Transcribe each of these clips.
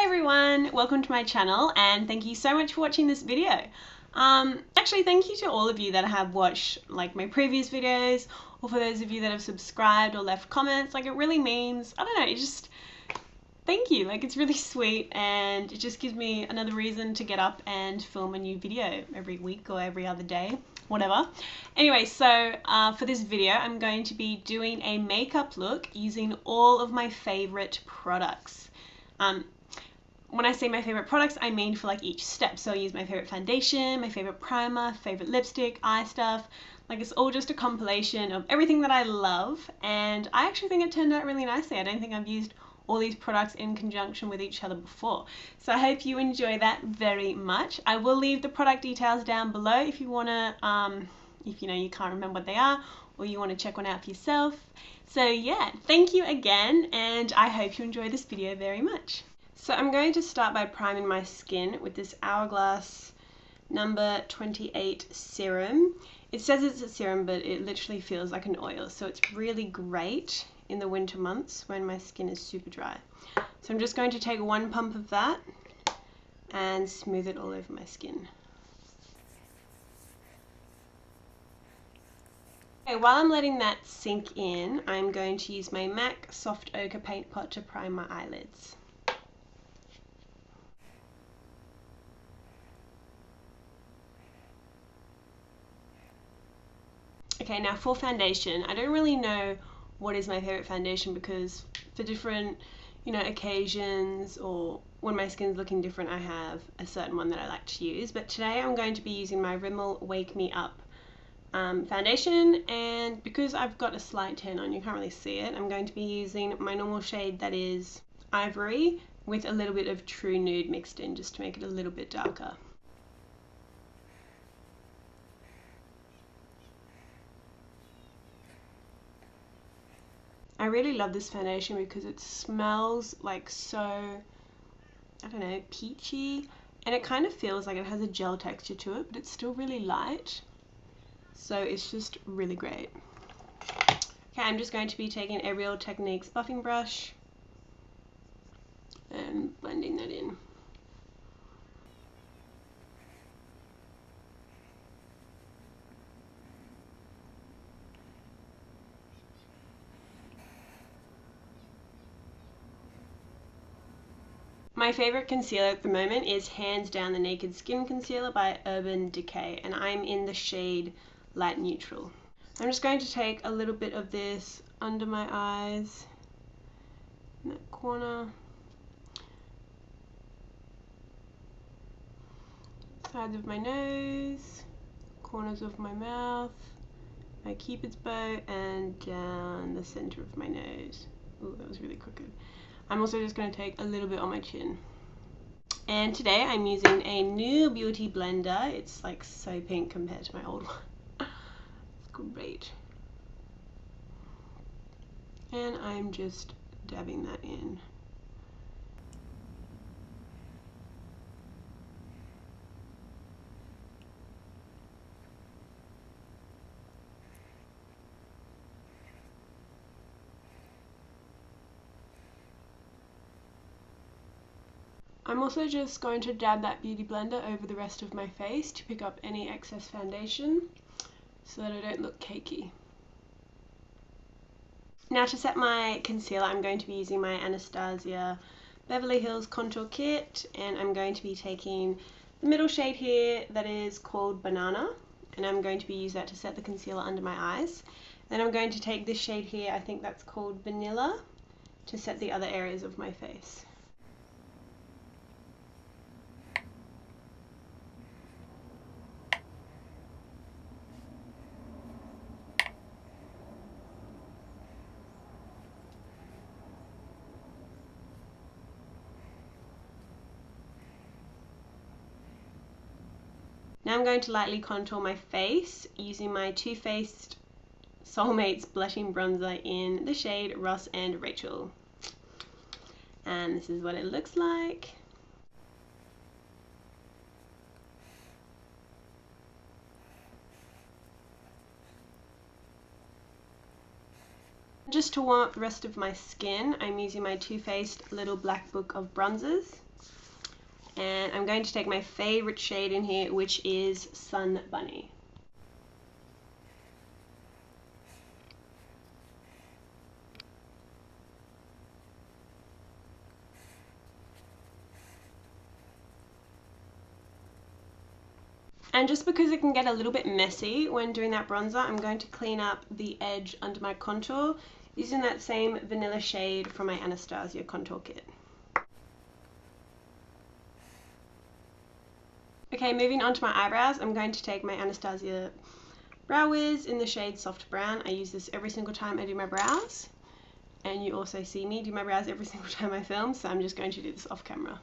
everyone, welcome to my channel and thank you so much for watching this video. Actually, thank you to all of you that have watched like my previous videos, or for those of you that have subscribed or left comments. Like, it really means, I don't know, it just, thank you. Like, it's really sweet and it just gives me another reason to get up and film a new video every week or every other day, whatever. Anyway, so for this video I'm going to be doing a makeup look using all of my favorite products. When I say my favorite products, I mean for like each step. So I use my favorite foundation, my favorite primer, favorite lipstick, eye stuff. Like, it's all just a compilation of everything that I love, and I actually think it turned out really nicely. I don't think I've used all these products in conjunction with each other before. So I hope you enjoy that very much. I will leave the product details down below if you wanna, if you know you can't remember what they are, or you wanna check one out for yourself. So yeah, thank you again, and I hope you enjoy this video very much. So I'm going to start by priming my skin with this Hourglass number 28 serum. It says it's a serum, but it literally feels like an oil, so it's really great in the winter months when my skin is super dry. So I'm just going to take one pump of that and smooth it all over my skin. Okay, while I'm letting that sink in, I'm going to use my M.A.C Soft Ochre Paint Pot to prime my eyelids. Okay, now for foundation, I don't really know what is my favorite foundation, because for different, you know, occasions or when my skin's looking different, I have a certain one that I like to use. But today I'm going to be using my Rimmel Wake Me Up foundation, and because I've got a slight tan on, you can't really see it, I'm going to be using my normal shade, that is Ivory, with a little bit of True Nude mixed in, just to make it a little bit darker. I really love this foundation because it smells like so, I don't know, peachy, and it kind of feels like it has a gel texture to it, but it's still really light, so it's just really great. Okay, I'm just going to be taking a Real Techniques buffing brush and blending that in. My favorite concealer at the moment is hands down the Naked Skin Concealer by Urban Decay, and I'm in the shade Light Neutral. I'm just going to take a little bit of this under my eyes, in that corner, sides of my nose, corners of my mouth, my cupid's bow, and down the center of my nose. Ooh, that was really crooked. I'm also just going to take a little bit on my chin. And today I'm using a new beauty blender. It's like so pink compared to my old one. It's great. And I'm just dabbing that in. I'm also just going to dab that beauty blender over the rest of my face to pick up any excess foundation so that I don't look cakey. Now to set my concealer, I'm going to be using my Anastasia Beverly Hills Contour Kit, and I'm going to be taking the middle shade here that is called Banana, and I'm going to be using that to set the concealer under my eyes. Then I'm going to take this shade here, I think that's called Vanilla, to set the other areas of my face. Now I'm going to lightly contour my face using my Too Faced Soulmates Blushing Bronzer in the shade Ross and Rachel. And this is what it looks like. Just to warm up the rest of my skin, I'm using my Too Faced Little Black Book of Bronzers. And I'm going to take my favorite shade in here, which is Sun Bunny. And just because it can get a little bit messy when doing that bronzer, I'm going to clean up the edge under my contour using that same vanilla shade from my Anastasia contour kit. Okay, moving on to my eyebrows, I'm going to take my Anastasia Brow Wiz in the shade Soft Brown. I use this every single time I do my brows. And you also see me do my brows every single time I film, so I'm just going to do this off camera.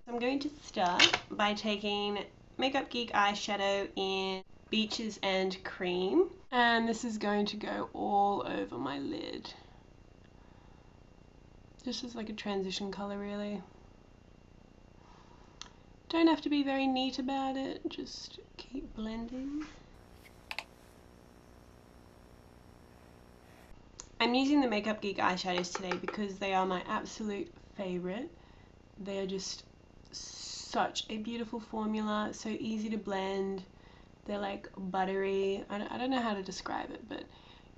I'm going to start by taking Makeup Geek eyeshadow in Beaches and Cream, and this is going to go all over my lid. Just as like a transition color, really. Don't have to be very neat about it, just keep blending. I'm using the Makeup Geek eyeshadows today because they are my absolute favorite. They are just such a beautiful formula, so easy to blend. They're like buttery. I don't know how to describe it, but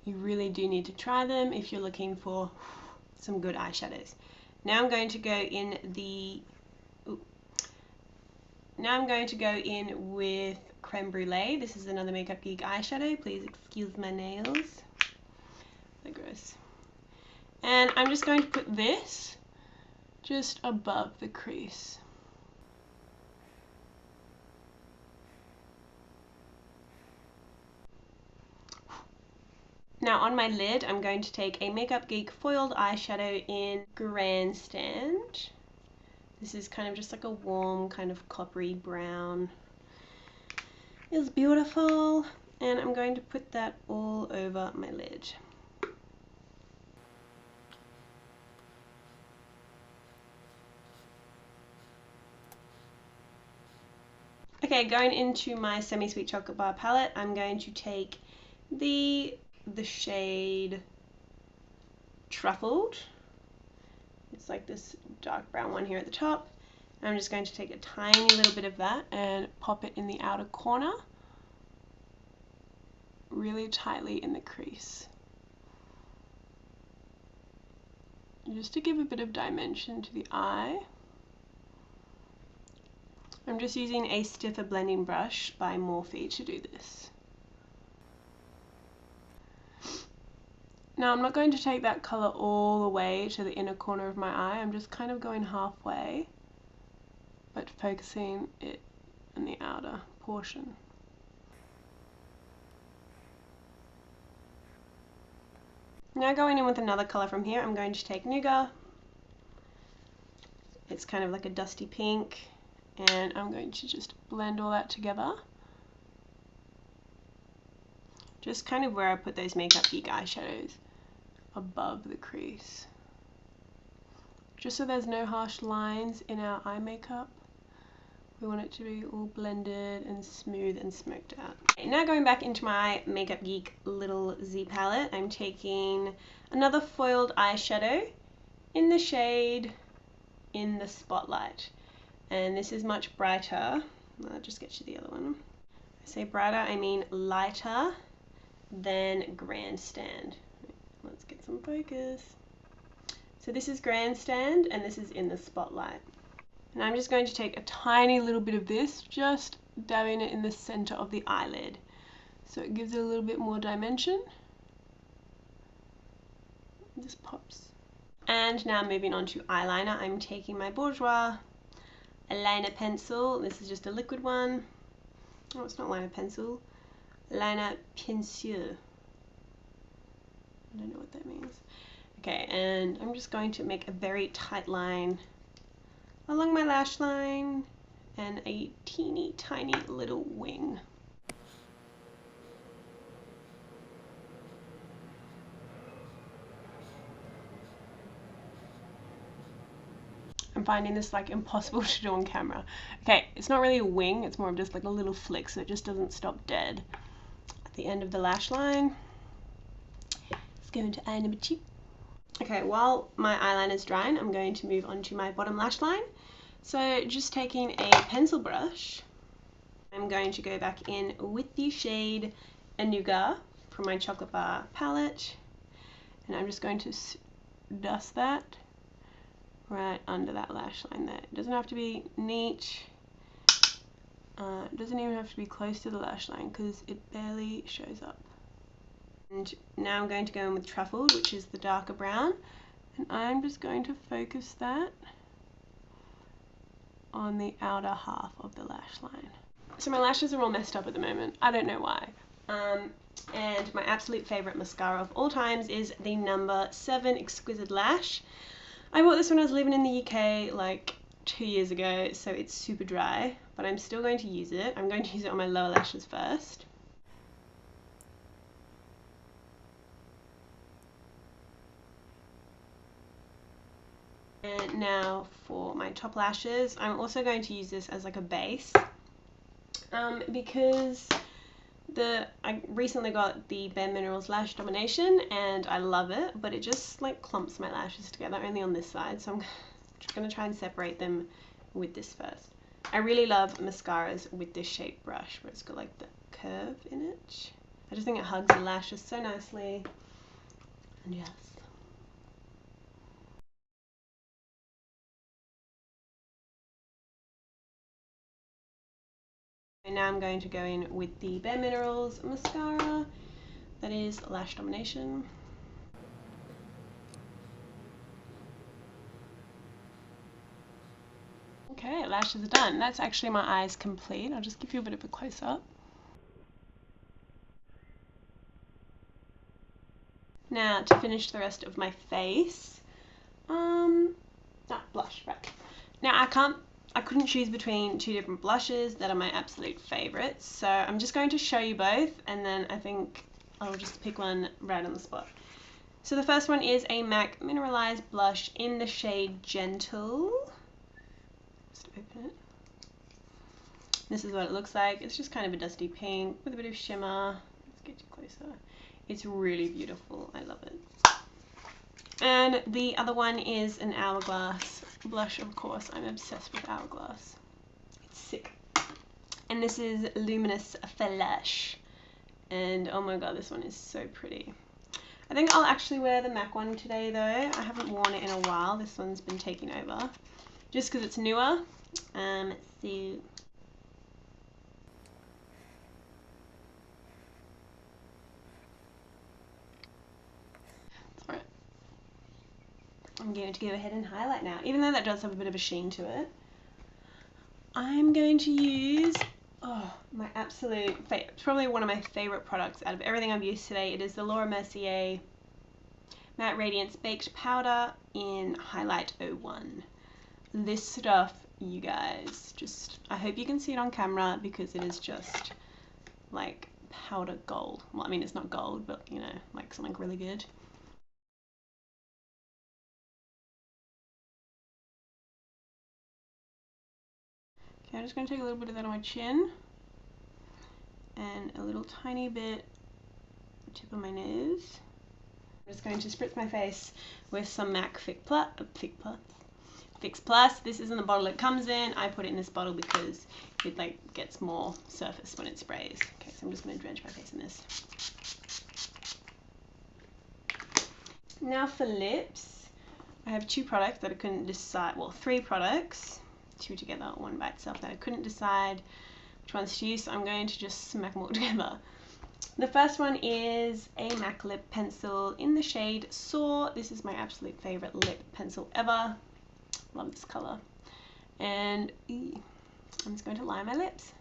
you really do need to try them if you're looking for some good eyeshadows. Now I'm going to go in with Creme Brûlée. This is another Makeup Geek eyeshadow. Please excuse my nails. They're gross. And I'm just going to put this just above the crease. Now on my lid, I'm going to take a Makeup Geek foiled eyeshadow in Grandstand. This is kind of just like a warm, kind of coppery brown. It's beautiful, and I'm going to put that all over my lid. Okay, going into my Semi-Sweet Chocolate Bar palette, I'm going to take the shade Truffled. It's like this dark brown one here at the top. I'm just going to take a tiny little bit of that and pop it in the outer corner, really tightly in the crease, just to give a bit of dimension to the eye. I'm just using a stiffer blending brush by Morphe to do this. Now I'm not going to take that colour all the way to the inner corner of my eye, I'm just kind of going halfway, but focusing it in the outer portion. Now going in with another colour from here, I'm going to take Nougat. It's kind of like a dusty pink, and I'm going to just blend all that together. Just kind of where I put those Makeup Geek eyeshadows, above the crease. Just so there's no harsh lines in our eye makeup. We want it to be all blended and smooth and smoked out. Okay, now going back into my Makeup Geek Little Z palette, I'm taking another foiled eyeshadow in the shade In the Spotlight. And this is much brighter. I'll just get you the other one. I say brighter, I mean lighter than Grandstand. Let's get some focus. So this is Grandstand and this is In the Spotlight. And I'm just going to take a tiny little bit of this, just dabbing it in the center of the eyelid, so it gives it a little bit more dimension. It just pops. And now moving on to eyeliner, I'm taking my Bourjois eyeliner pencil. This is just a liquid one. Oh, it's not liner pencil. Liner pinceau. I don't know what that means. Okay, and I'm just going to make a very tight line along my lash line and a teeny tiny little wing. I'm finding this like impossible to do on camera. Okay, it's not really a wing, it's more of just like a little flick so it just doesn't stop dead at the end of the lash line. Let's go into eye number 2. Okay, while my eyeliner is drying, I'm going to move on to my bottom lash line. So just taking a pencil brush, I'm going to go back in with the shade Nougat from my chocolate bar palette, and I'm just going to dust that right under that lash line there. It doesn't have to be neat, it doesn't even have to be close to the lash line because it barely shows up. And now I'm going to go in with Truffled, which is the darker brown, and I'm just going to focus that on the outer half of the lash line. So my lashes are all messed up at the moment. I don't know why. And my absolute favourite mascara of all times is the number 7 Exquisite Lash. I bought this when I was living in the UK like 2 years ago, so it's super dry, but I'm still going to use it. I'm going to use it on my lower lashes first. And now for my top lashes, I'm also going to use this as like a base, because I recently got the Bare Minerals Lash Domination and I love it, but it just like clumps my lashes together, only on this side, so I'm just going to try and separate them with this first. I really love mascaras with this shaped brush where it's got like the curve in it. I just think it hugs the lashes so nicely, and yes. And now I'm going to go in with the Bare Minerals mascara, that is Lash Domination. Okay, lashes are done. That's actually my eyes complete. I'll just give you a bit of a close-up. Now to finish the rest of my face, blush, right. Now I couldn't choose between two different blushes that are my absolute favorites, so I'm just going to show you both, and then I think I'll just pick one right on the spot. So the first one is a MAC Mineralise blush in the shade Gentle. Just open it. This is what it looks like. It's just kind of a dusty pink with a bit of shimmer. Let's get you closer. It's really beautiful. I love it. And the other one is an Hourglass blush, of course. I'm obsessed with Hourglass. It's sick. And this is Luminous Lash. And oh my god, this one is so pretty. I think I'll actually wear the MAC one today though. I haven't worn it in a while. This one's been taking over. Just because it's newer. So I'm going to go ahead and highlight now, even though that does have a bit of a sheen to it. I'm going to use, my absolute favorite, it's probably one of my favorite products out of everything I've used today. It is the Mercier Matte Radiance Baked Powder in Highlight 01. This stuff, you guys, I hope you can see it on camera because it is just like powder gold. Well, I mean, it's not gold, but you know, like something really good. Okay, I'm just going to take a little bit of that on my chin and a little tiny bit the tip of my nose. I'm just going to spritz my face with some MAC Fix Plus. This isn't the bottle it comes in. I put it in this bottle because it like gets more surface when it sprays. Okay, so I'm just going to drench my face in this. Now for lips, I have two products that I couldn't decide, well, three products, two together, one by itself, that I couldn't decide which ones to use, so I'm going to just smack them all together. The first one is a MAC lip pencil in the shade Soar. This is my absolute favorite lip pencil ever. Love this color. And I'm just going to line my lips.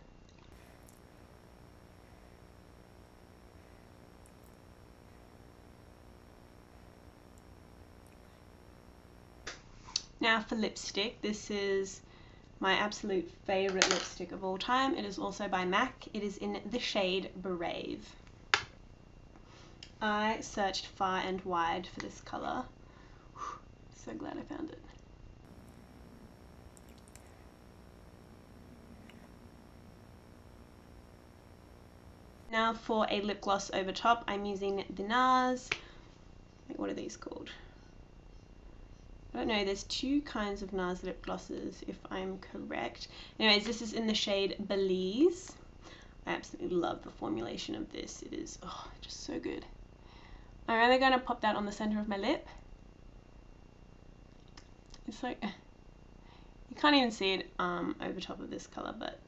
Now for lipstick, this is my absolute favorite lipstick of all time. It is also by MAC. It is in the shade Brave. I searched far and wide for this color. So glad I found it. Now for a lip gloss over top, I'm using the NARS. Wait, what are these called? I don't know, there's two kinds of NARS lip glosses if I'm correct. Anyways, this is in the shade Belize. I absolutely love the formulation of this. It is just so good. I'm only going to pop that on the center of my lip. It's like, you can't even see it over top of this color, but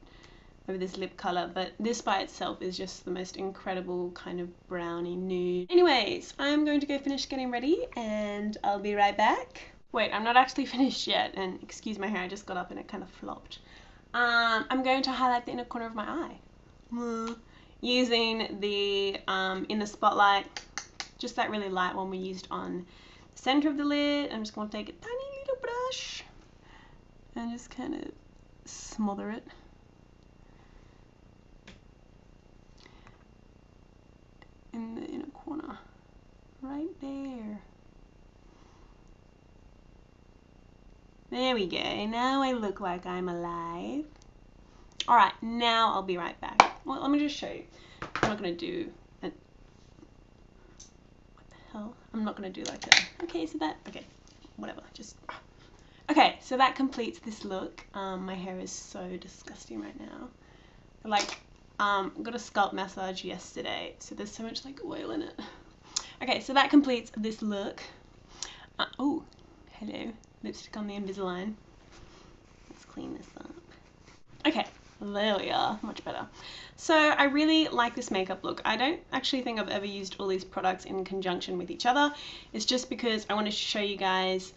over this lip color, but this by itself is just the most incredible kind of brownie nude. Anyways, I'm going to go finish getting ready and I'll be right back. Wait, I'm not actually finished yet, and excuse my hair, I just got up and it kind of flopped. I'm going to highlight the inner corner of my eye using the In the Spotlight, just that really light one we used on the center of the lid. I'm just going to take a tiny little brush and just kind of smother it. In the inner corner, right there. There we go. Now I look like I'm alive. Alright, now I'll be right back. Well, let me just show you. I'm not going to do what the hell? I'm not going to do like a, okay, so that, okay, whatever, just, okay, so that completes this look. My hair is so disgusting right now. Like, got a scalp massage yesterday, so there's so much like oil in it. Okay, so that completes this look. Oh, hello, lipstick on the Invisalign. Let's clean this up. Okay, there we are, much better. So I really like this makeup look. I don't actually think I've ever used all these products in conjunction with each other. It's just because I want to show you guys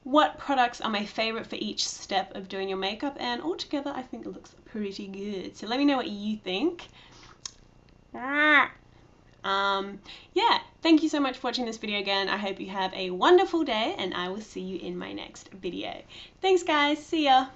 what products are my favorite for each step of doing your makeup, and altogether I think it looks pretty good. So let me know what you think. Yeah, thank you so much for watching this video again. I hope you have a wonderful day and I will see you in my next video. Thanks guys, see ya.